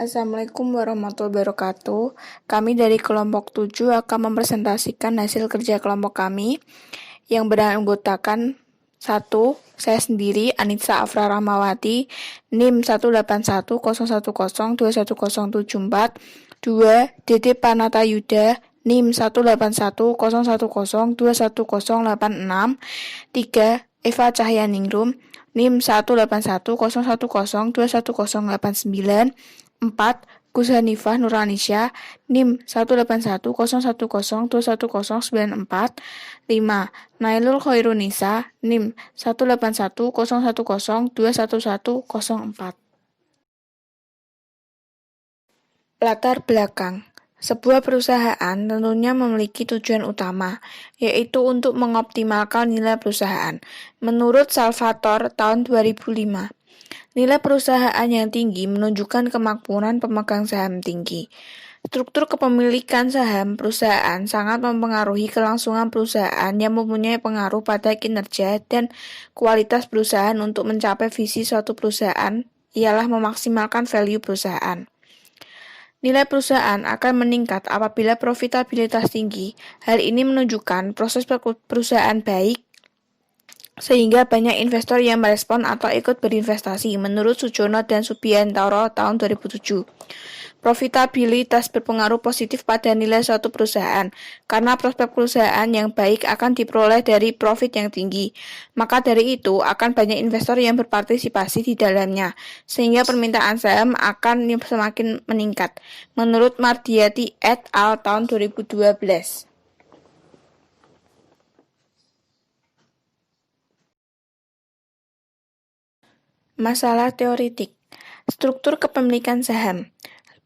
Assalamualaikum warahmatullahi wabarakatuh. Kami dari kelompok 7 akan mempresentasikan hasil kerja kelompok kami yang beranggotakan 1. Saya sendiri, Anitsa Afra Rahmawati, NIM 18101021074. 2. Dede Panata Yuda, NIM 18101021086. 3. Eva Cahyaningrum, NIM 18101021089. 4. Gus Hanifah Nuranisya, NIM 18101021094. 5. Nailul Khairunisa, NIM 18101021104. Latar belakang. Sebuah perusahaan tentunya memiliki tujuan utama, yaitu untuk mengoptimalkan nilai perusahaan. Menurut Salvatore tahun 2005, nilai perusahaan yang tinggi menunjukkan kemakmuran pemegang saham tinggi. Struktur kepemilikan saham perusahaan sangat mempengaruhi kelangsungan perusahaan yang mempunyai pengaruh pada kinerja dan kualitas perusahaan. Untuk mencapai visi suatu perusahaan ialah memaksimalkan value perusahaan. Nilai perusahaan akan meningkat apabila profitabilitas tinggi. Hal ini menunjukkan proses perusahaan baik sehingga banyak investor yang merespon atau ikut berinvestasi. Menurut Sujono dan Subiantoro tahun 2007, profitabilitas berpengaruh positif pada nilai suatu perusahaan karena prospek perusahaan yang baik akan diperoleh dari profit yang tinggi. Maka dari itu akan banyak investor yang berpartisipasi di dalamnya sehingga permintaan saham akan semakin meningkat. Menurut Mardiati et al. Tahun 2012. Masalah teoritik. Struktur kepemilikan saham.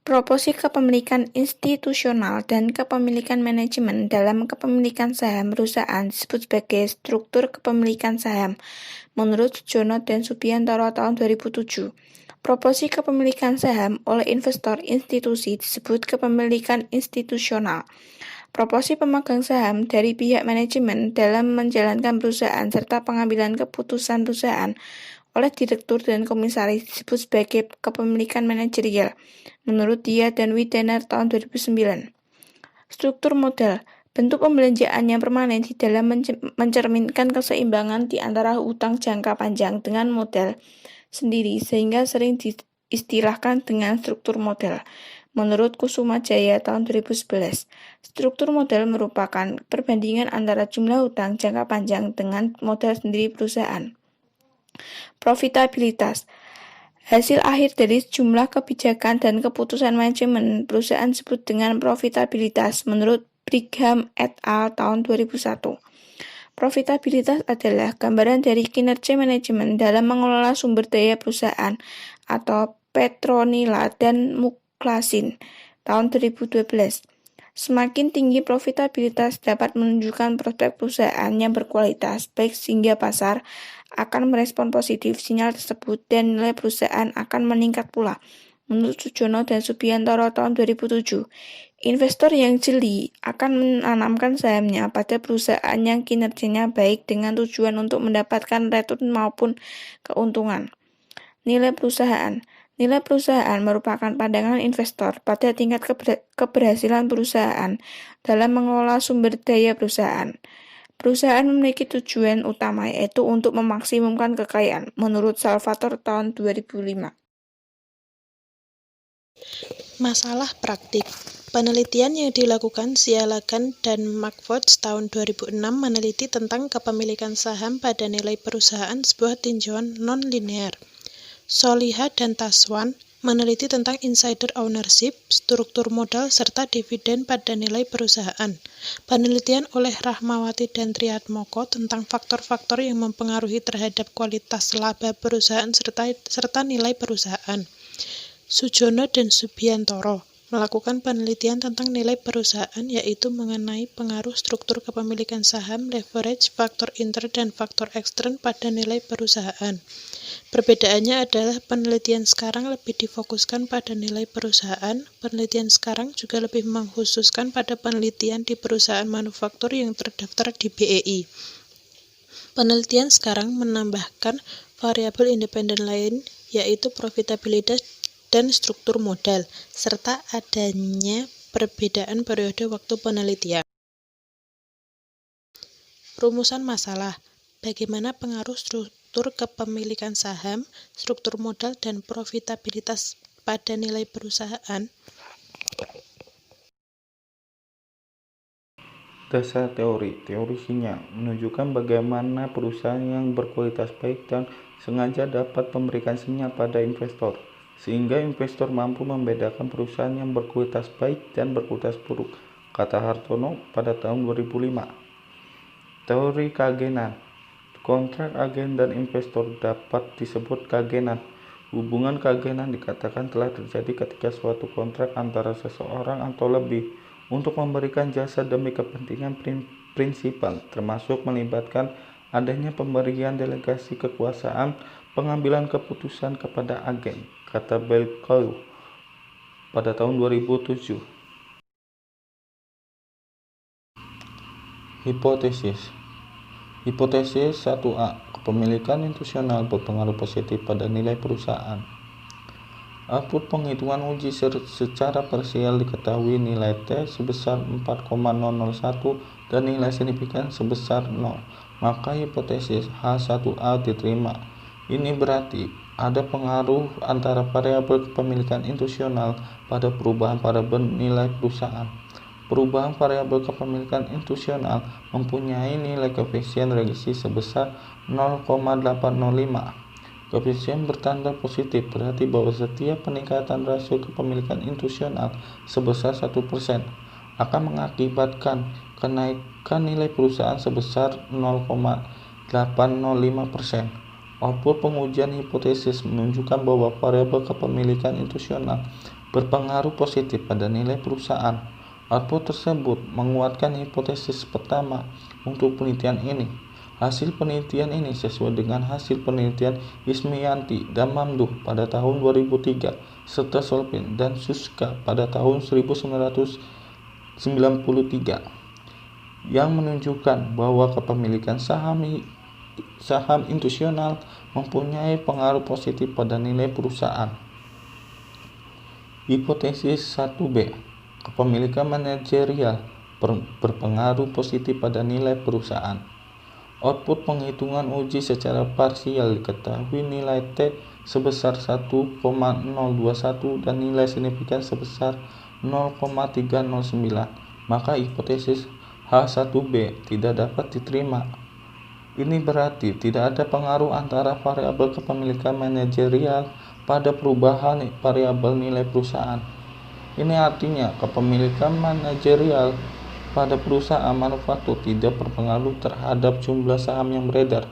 Proporsi kepemilikan institusional dan kepemilikan manajemen dalam kepemilikan saham perusahaan disebut sebagai struktur kepemilikan saham. Menurut Sujono dan Subiantoro tahun 2007, proporsi kepemilikan saham oleh investor institusi disebut kepemilikan institusional. Proporsi pemegang saham dari pihak manajemen dalam menjalankan perusahaan serta pengambilan keputusan perusahaan oleh direktur dan komisaris disebut sebagai kepemilikan manajerial. Menurut Dia dan Widener tahun 2009. Struktur modal. Bentuk pembelanjaan yang permanen di dalam mencerminkan keseimbangan di antara utang jangka panjang dengan modal sendiri sehingga sering diistilahkan dengan struktur modal. Menurut Kusuma Jaya tahun 2011, struktur modal merupakan perbandingan antara jumlah utang jangka panjang dengan modal sendiri perusahaan. Profitabilitas. Hasil akhir dari jumlah kebijakan dan keputusan manajemen perusahaan disebut dengan profitabilitas. Menurut Brigham et al. Tahun 2001. Profitabilitas adalah gambaran dari kinerja manajemen dalam mengelola sumber daya perusahaan atau Petronila dan Mukhlasin tahun 2012. Semakin tinggi profitabilitas dapat menunjukkan prospek perusahaan yang berkualitas baik sehingga pasar akan merespon positif sinyal tersebut dan nilai perusahaan akan meningkat pula. Menurut Sujono dan Subiantoro tahun 2007, investor yang jeli akan menanamkan sahamnya pada perusahaan yang kinerjanya baik dengan tujuan untuk mendapatkan return maupun keuntungan. Nilai perusahaan. Nilai perusahaan merupakan pandangan investor pada tingkat keberhasilan perusahaan dalam mengelola sumber daya perusahaan. Perusahaan memiliki tujuan utama yaitu untuk memaksimumkan kekayaan, menurut Salvatore tahun 2005. Masalah praktik. Penelitian yang dilakukan Sialagan dan McFordz tahun 2006 meneliti tentang kepemilikan saham pada nilai perusahaan sebuah tinjauan non-linear. Soliha dan Taswan meneliti tentang insider ownership, struktur modal, serta dividen pada nilai perusahaan. Penelitian oleh Rahmawati dan Triatmoko tentang faktor-faktor yang mempengaruhi terhadap kualitas laba perusahaan serta nilai perusahaan. Sujono dan Subiantoro melakukan penelitian tentang nilai perusahaan yaitu mengenai pengaruh struktur kepemilikan saham, leverage, faktor inter dan faktor ekstern pada nilai perusahaan. Perbedaannya adalah penelitian sekarang lebih difokuskan pada nilai perusahaan, penelitian sekarang juga lebih mengkhususkan pada penelitian di perusahaan manufaktur yang terdaftar di BEI. Penelitian sekarang menambahkan variabel independen lain, yaitu profitabilitas dan struktur modal, serta adanya perbedaan periode waktu penelitian. Rumusan masalah. Bagaimana pengaruh struktur kepemilikan saham, struktur modal, dan profitabilitas pada nilai perusahaan? Dasar teori sinyal menunjukkan bagaimana perusahaan yang berkualitas baik dan sengaja dapat memberikan sinyal pada investor, sehingga investor mampu membedakan perusahaan yang berkualitas baik dan berkualitas buruk, kata Hartono pada tahun 2005. Teori keagenan. Kontrak agen dan investor dapat disebut keagenan. Hubungan keagenan dikatakan telah terjadi ketika suatu kontrak antara seseorang atau lebih untuk memberikan jasa demi kepentingan prinsipal, termasuk melibatkan adanya pemberian delegasi kekuasaan pengambilan keputusan kepada agen, kata Belcow pada tahun 2007. Hipotesis 1A. Kepemilikan institusional berpengaruh positif pada nilai perusahaan. Output penghitungan uji secara parsial diketahui nilai T sebesar 4,001 dan nilai signifikan sebesar 0, maka hipotesis H1A diterima. Ini berarti ada pengaruh antara variabel kepemilikan institusional pada perubahan variabel nilai perusahaan. Perubahan variabel kepemilikan institusional mempunyai nilai koefisien regresi sebesar 0,805. Koefisien bertanda positif berarti bahwa setiap peningkatan rasio kepemilikan institusional sebesar 1% akan mengakibatkan kenaikan nilai perusahaan sebesar 0,805%. Output pengujian hipotesis menunjukkan bahwa variabel kepemilikan institusional berpengaruh positif pada nilai perusahaan. Output tersebut menguatkan hipotesis pertama untuk penelitian ini. Hasil penelitian ini sesuai dengan hasil penelitian Ismianti dan Mamduh pada tahun 2003 serta Solpin dan Suska pada tahun 1993 yang menunjukkan bahwa kepemilikan saham institusional mempunyai pengaruh positif pada nilai perusahaan. Hipotesis 1B. Kepemilikan manajerial berpengaruh positif pada nilai perusahaan. Output penghitungan uji secara parsial diketahui nilai T sebesar 1,021 dan nilai signifikan sebesar 0,309, maka hipotesis H1B tidak dapat diterima. Ini berarti tidak ada pengaruh antara variabel kepemilikan manajerial pada perubahan variabel nilai perusahaan. Ini artinya kepemilikan manajerial pada perusahaan manufaktur tidak berpengaruh terhadap jumlah saham yang beredar.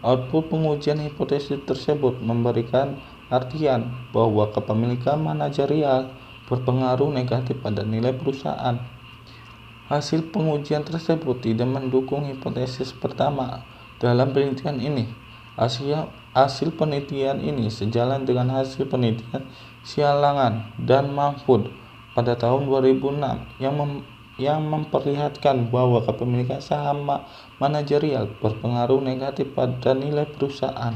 Output pengujian hipotesis tersebut memberikan artian bahwa kepemilikan manajerial berpengaruh negatif pada nilai perusahaan. Hasil pengujian tersebut tidak mendukung hipotesis pertama dalam penelitian ini. Hasil penelitian ini sejalan dengan hasil penelitian Sialangan dan Mahfud pada tahun 2006 yang memperlihatkan bahwa kepemilikan saham manajerial berpengaruh negatif pada nilai perusahaan.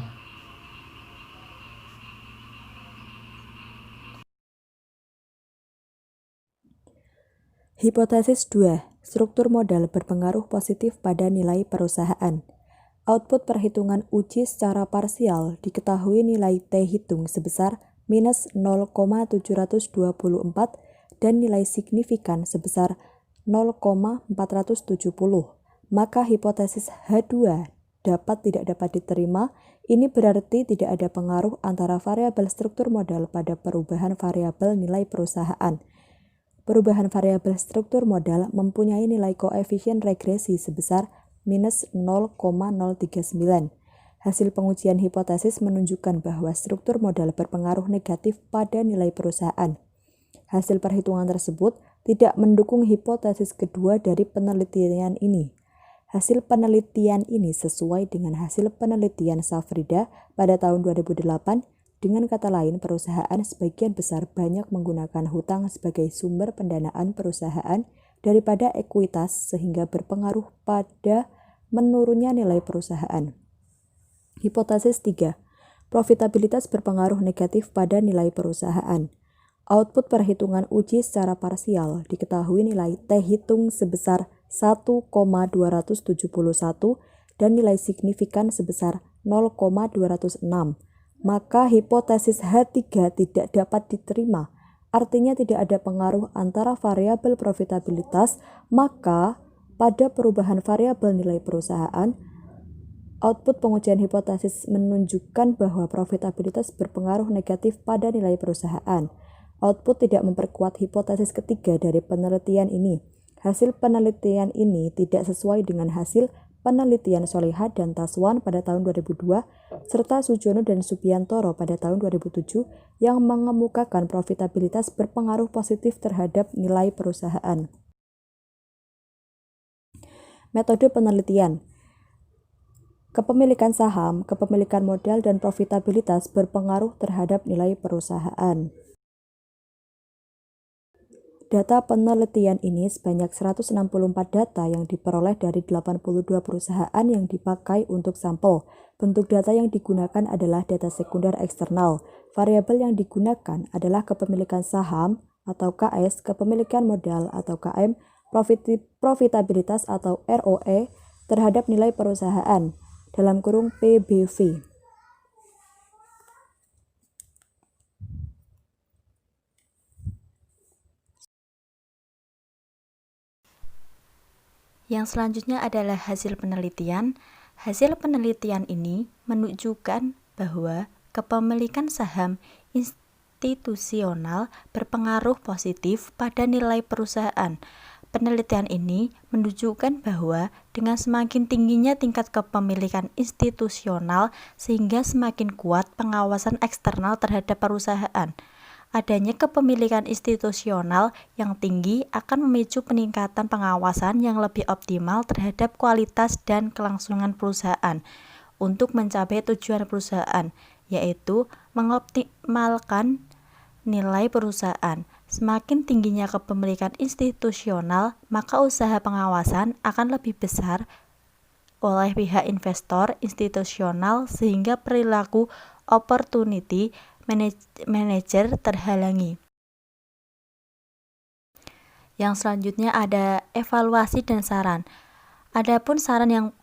Hipotesis 2. Struktur modal berpengaruh positif pada nilai perusahaan. Output perhitungan uji secara parsial diketahui nilai T hitung sebesar minus 0,724 dan nilai signifikan sebesar 0,470, maka hipotesis H2 tidak dapat diterima. Ini berarti tidak ada pengaruh antara variabel struktur modal pada perubahan variabel nilai perusahaan. Perubahan variabel struktur modal mempunyai nilai koefisien regresi sebesar minus 0,039. Hasil pengujian hipotesis menunjukkan bahwa struktur modal berpengaruh negatif pada nilai perusahaan. Hasil perhitungan tersebut tidak mendukung hipotesis kedua dari penelitian ini. Hasil penelitian ini sesuai dengan hasil penelitian Safrida pada tahun 2008. Dengan kata lain, perusahaan sebagian besar banyak menggunakan hutang sebagai sumber pendanaan perusahaan daripada ekuitas sehingga berpengaruh pada menurunnya nilai perusahaan. Hipotesis 3. Profitabilitas berpengaruh negatif pada nilai perusahaan. Output perhitungan uji secara parsial diketahui nilai T hitung sebesar 1,271 dan nilai signifikan sebesar 0,206. Maka hipotesis H3 tidak dapat diterima. Artinya tidak ada pengaruh antara variabel profitabilitas, maka pada perubahan variabel nilai perusahaan, output pengujian hipotesis menunjukkan bahwa profitabilitas berpengaruh negatif pada nilai perusahaan. Output tidak memperkuat hipotesis ketiga dari penelitian ini. Hasil penelitian ini tidak sesuai dengan hasil penelitian Soleha dan Taswan pada tahun 2002 serta Sujono dan Subiantoro pada tahun 2007 yang mengemukakan profitabilitas berpengaruh positif terhadap nilai perusahaan. Metode penelitian. Kepemilikan saham, kepemilikan modal, dan profitabilitas berpengaruh terhadap nilai perusahaan. Data penelitian ini sebanyak 164 data yang diperoleh dari 82 perusahaan yang dipakai untuk sampel. Bentuk data yang digunakan adalah data sekunder eksternal. Variabel yang digunakan adalah kepemilikan saham atau KS, kepemilikan modal atau KM, profitabilitas atau ROE terhadap nilai perusahaan (PBV). Yang selanjutnya adalah hasil penelitian. Hasil penelitian ini menunjukkan bahwa kepemilikan saham institusional berpengaruh positif pada nilai perusahaan. Penelitian ini menunjukkan bahwa dengan semakin tingginya tingkat kepemilikan institusional sehingga semakin kuat pengawasan eksternal terhadap perusahaan. Adanya kepemilikan institusional yang tinggi akan memicu peningkatan pengawasan yang lebih optimal terhadap kualitas dan kelangsungan perusahaan untuk mencapai tujuan perusahaan, yaitu mengoptimalkan nilai perusahaan. Semakin tingginya kepemilikan institusional, maka usaha pengawasan akan lebih besar oleh pihak investor institusional sehingga perilaku opportunity manager terhalangi. Yang selanjutnya ada evaluasi dan saran. Adapun saran yang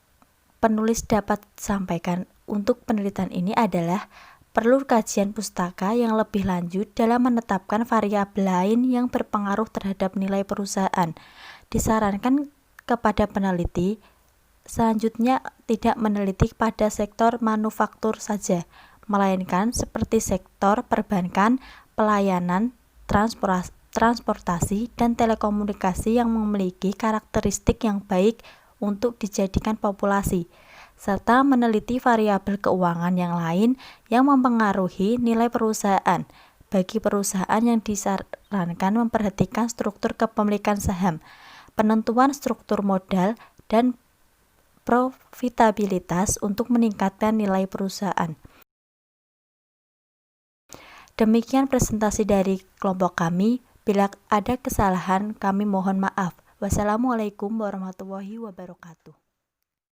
penulis dapat sampaikan untuk penelitian ini adalah perlu kajian pustaka yang lebih lanjut dalam menetapkan variabel lain yang berpengaruh terhadap nilai perusahaan. Disarankan kepada peneliti selanjutnya tidak meneliti pada sektor manufaktur saja, melainkan seperti sektor perbankan, pelayanan, transportasi, dan telekomunikasi yang memiliki karakteristik yang baik untuk dijadikan populasi, serta meneliti variabel keuangan yang lain yang mempengaruhi nilai perusahaan. Bagi perusahaan yang disarankan memperhatikan struktur kepemilikan saham, penentuan struktur modal, dan profitabilitas untuk meningkatkan nilai perusahaan. Demikian presentasi dari kelompok kami. Bila ada kesalahan, kami mohon maaf. Wassalamualaikum warahmatullahi wabarakatuh.